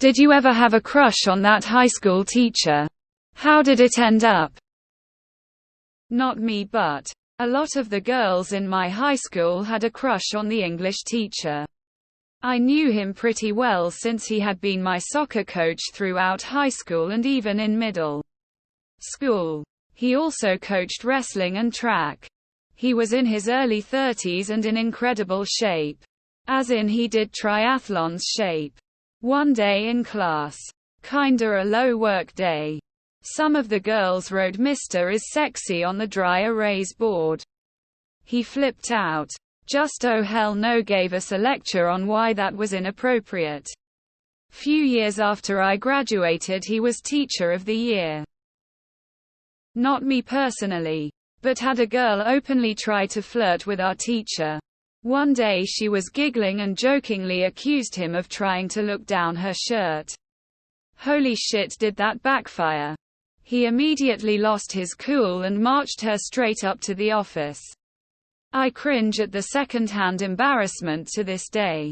Did you ever have a crush on that high school teacher? How did it end up? Not me, but a lot of the girls in my high school had a crush on the English teacher. I knew him pretty well since he had been my soccer coach throughout high school and even in middle school. He also coached wrestling and track. He was in his early 30s and in incredible shape. As in he did triathlons shape. One day in class. Kinda a low work day. Some of the girls wrote Mr. is sexy on the dry erase board. He flipped out. Just oh hell no, gave us a lecture on why that was inappropriate. Few years after I graduated he was Teacher of the Year. Not me personally. But had a girl openly try to flirt with our teacher. One day she was giggling and jokingly accused him of trying to look down her shirt. Holy shit, did that backfire. He immediately lost his cool and marched her straight up to the office. I cringe at the second-hand embarrassment to this day.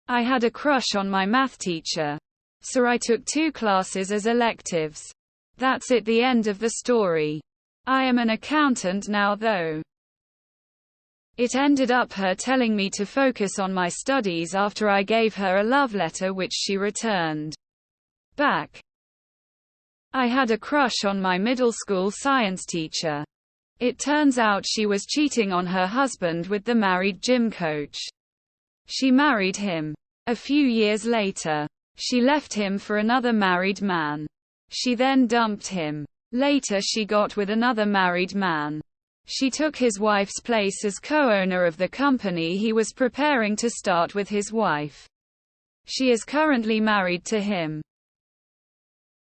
I had a crush on my math teacher. So I took 2 classes as electives. That's it, the end of the story. I am an accountant now though. It ended up her telling me to focus on my studies after I gave her a love letter which she returned back. I had a crush on my middle school science teacher. It turns out she was cheating on her husband with the married gym coach. She married him. A few years later, she left him for another married man. She then dumped him. Later she got with another married man. She took his wife's place as co-owner of the company he was preparing to start with his wife. She is currently married to him.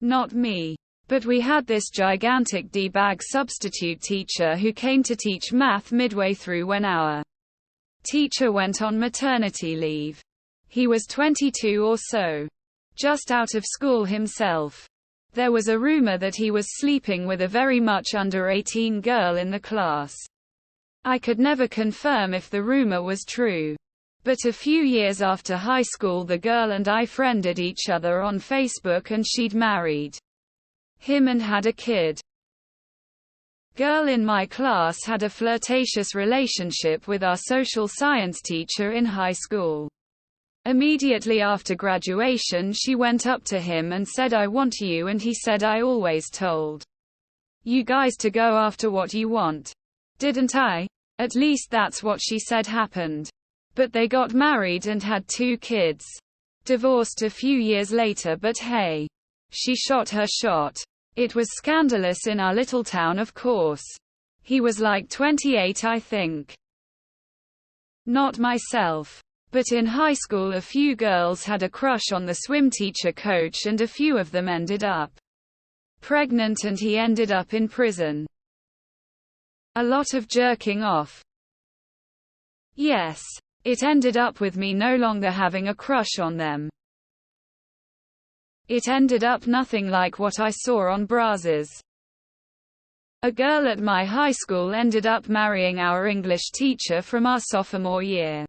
Not me. But we had this gigantic D-bag substitute teacher who came to teach math midway through when our teacher went on maternity leave. He was 22 or so. Just out of school himself. There was a rumor that he was sleeping with a very much under 18 girl in the class. I could never confirm if the rumor was true. But a few years after high school the girl and I friended each other on Facebook and she'd married him and had a kid. Girl in my class had a flirtatious relationship with our social science teacher in high school. Immediately after graduation she went up to him and said I want you, and he said I always told you guys to go after what you want. Didn't I? At least that's what she said happened. But they got married and had 2 kids. Divorced a few years later, but hey. She shot her shot. It was scandalous in our little town, of course. He was like 28 I think. Not myself. But in high school a few girls had a crush on the swim teacher coach and a few of them ended up pregnant and he ended up in prison. A lot of jerking off. Yes. It ended up with me no longer having a crush on them. It ended up nothing like what I saw on Brazzers. A girl at my high school ended up marrying our English teacher from our sophomore year.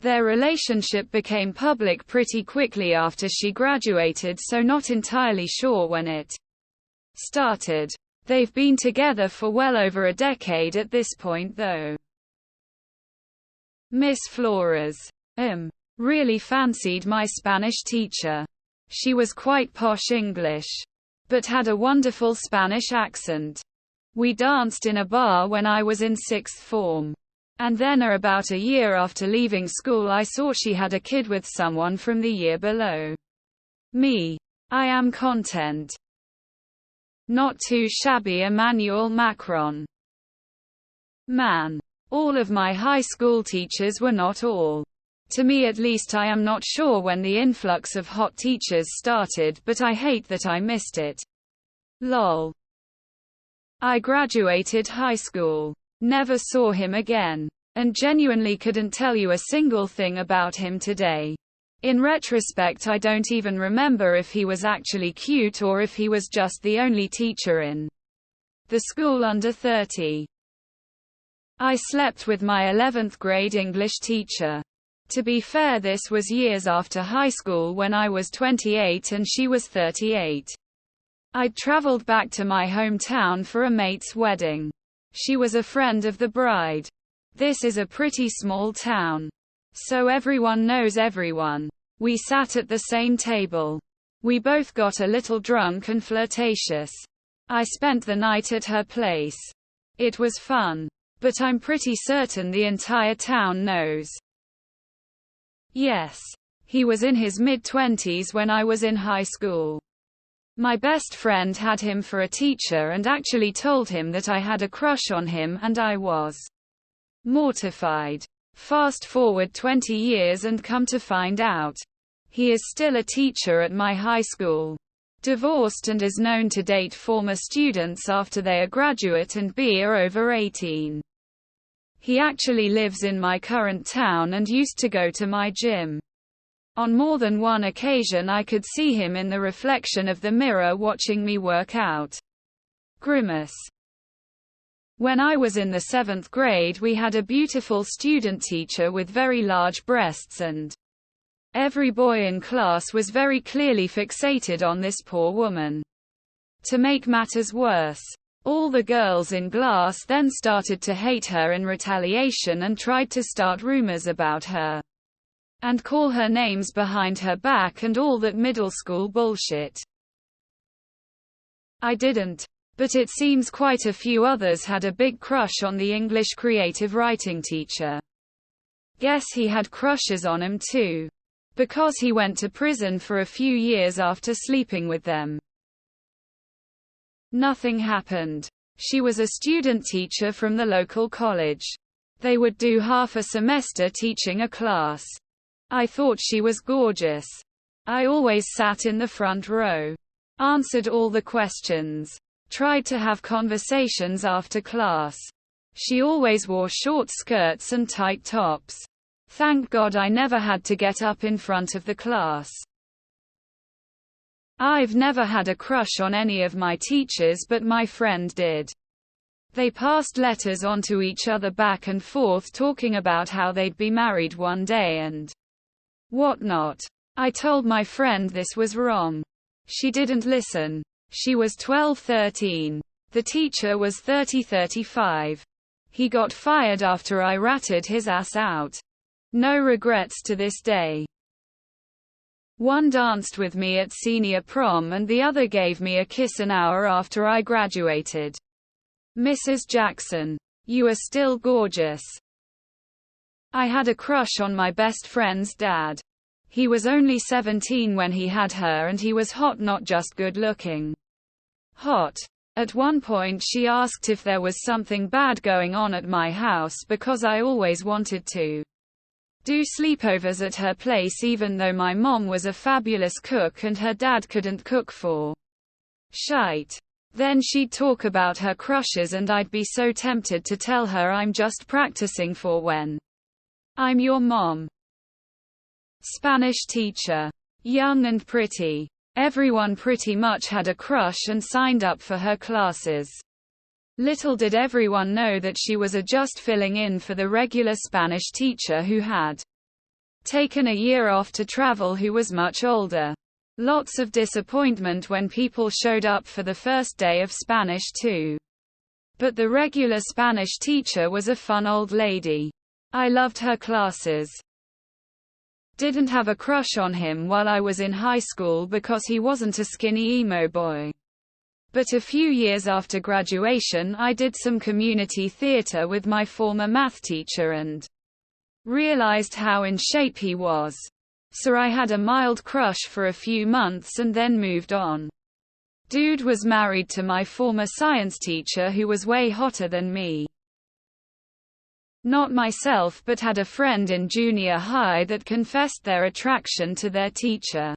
Their relationship became public pretty quickly after she graduated, so not entirely sure when it started. They've been together for well over a decade at this point though. Miss Flores. Really fancied my Spanish teacher. She was quite posh English, but had a wonderful Spanish accent. We danced in a bar when I was in 6th form. And then about a year after leaving school I saw she had a kid with someone from the year below me. I am content. Not too shabby. Emmanuel Macron. Man. All of my high school teachers were not all. To me at least. I am not sure when the influx of hot teachers started, but I hate that I missed it. Lol. I graduated high school. Never saw him again. And genuinely couldn't tell you a single thing about him today. In retrospect I don't even remember if he was actually cute or if he was just the only teacher in the school under 30. I slept with my 11th grade English teacher. To be fair, this was years after high school when I was 28 and she was 38. I'd traveled back to my hometown for a mate's wedding. She was a friend of the bride. This is a pretty small town, so everyone knows everyone. We sat at the same table. We both got a little drunk and flirtatious. I spent the night at her place. It was fun. But I'm pretty certain the entire town knows. Yes. He was in his mid-20s when I was in high school. My best friend had him for a teacher and actually told him that I had a crush on him, and I was mortified. Fast forward 20 years and come to find out, he is still a teacher at my high school. Divorced and is known to date former students after they are graduate and are over 18. He actually lives in my current town and used to go to my gym. On more than one occasion I could see him in the reflection of the mirror watching me work out. Grimace. When I was in the 7th grade, we had a beautiful student teacher with very large breasts, and every boy in class was very clearly fixated on this poor woman. To make matters worse, all the girls in class then started to hate her in retaliation and tried to start rumors about her and call her names behind her back and all that middle school bullshit. I didn't, but it seems quite a few others had a big crush on the English creative writing teacher. Guess he had crushes on him too, because he went to prison for a few years after sleeping with them. Nothing happened. She was a student teacher from the local college. They would do half a semester teaching a class. I thought she was gorgeous. I always sat in the front row, answered all the questions, tried to have conversations after class. She always wore short skirts and tight tops. Thank God I never had to get up in front of the class. I've never had a crush on any of my teachers, but my friend did. They passed letters on to each other back and forth talking about how they'd be married one day and whatnot. I told my friend this was wrong. She didn't listen. She was 12-13. The teacher was 30-35. He got fired after I ratted his ass out. No regrets to this day. One danced with me at senior prom and the other gave me a kiss an hour after I graduated. Mrs. Jackson, you are still gorgeous. I had a crush on my best friend's dad. He was only 17 when he had her and he was hot, not just good looking. Hot. At one point she asked if there was something bad going on at my house because I always wanted to do sleepovers at her place even though my mom was a fabulous cook and her dad couldn't cook for shite. Then she'd talk about her crushes and I'd be so tempted to tell her I'm just practicing for when I'm your mom. Spanish teacher. Young and pretty. Everyone pretty much had a crush and signed up for her classes. Little did everyone know that she was just filling in for the regular Spanish teacher who had taken a year off to travel, who was much older. Lots of disappointment when people showed up for the first day of Spanish too. But the regular Spanish teacher was a fun old lady. I loved her classes. Didn't have a crush on him while I was in high school because he wasn't a skinny emo boy. But a few years after graduation I did some community theater with my former math teacher and realized how in shape he was. So I had a mild crush for a few months and then moved on. Dude was married to my former science teacher who was way hotter than me. Not myself, but had a friend in junior high that confessed their attraction to their teacher.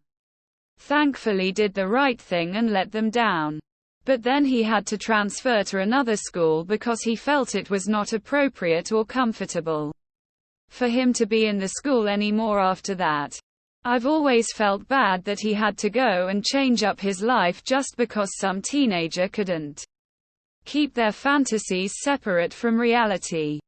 Thankfully did the right thing and let them down. But then he had to transfer to another school because he felt it was not appropriate or comfortable for him to be in the school anymore after that. I've always felt bad that he had to go and change up his life just because some teenager couldn't keep their fantasies separate from reality.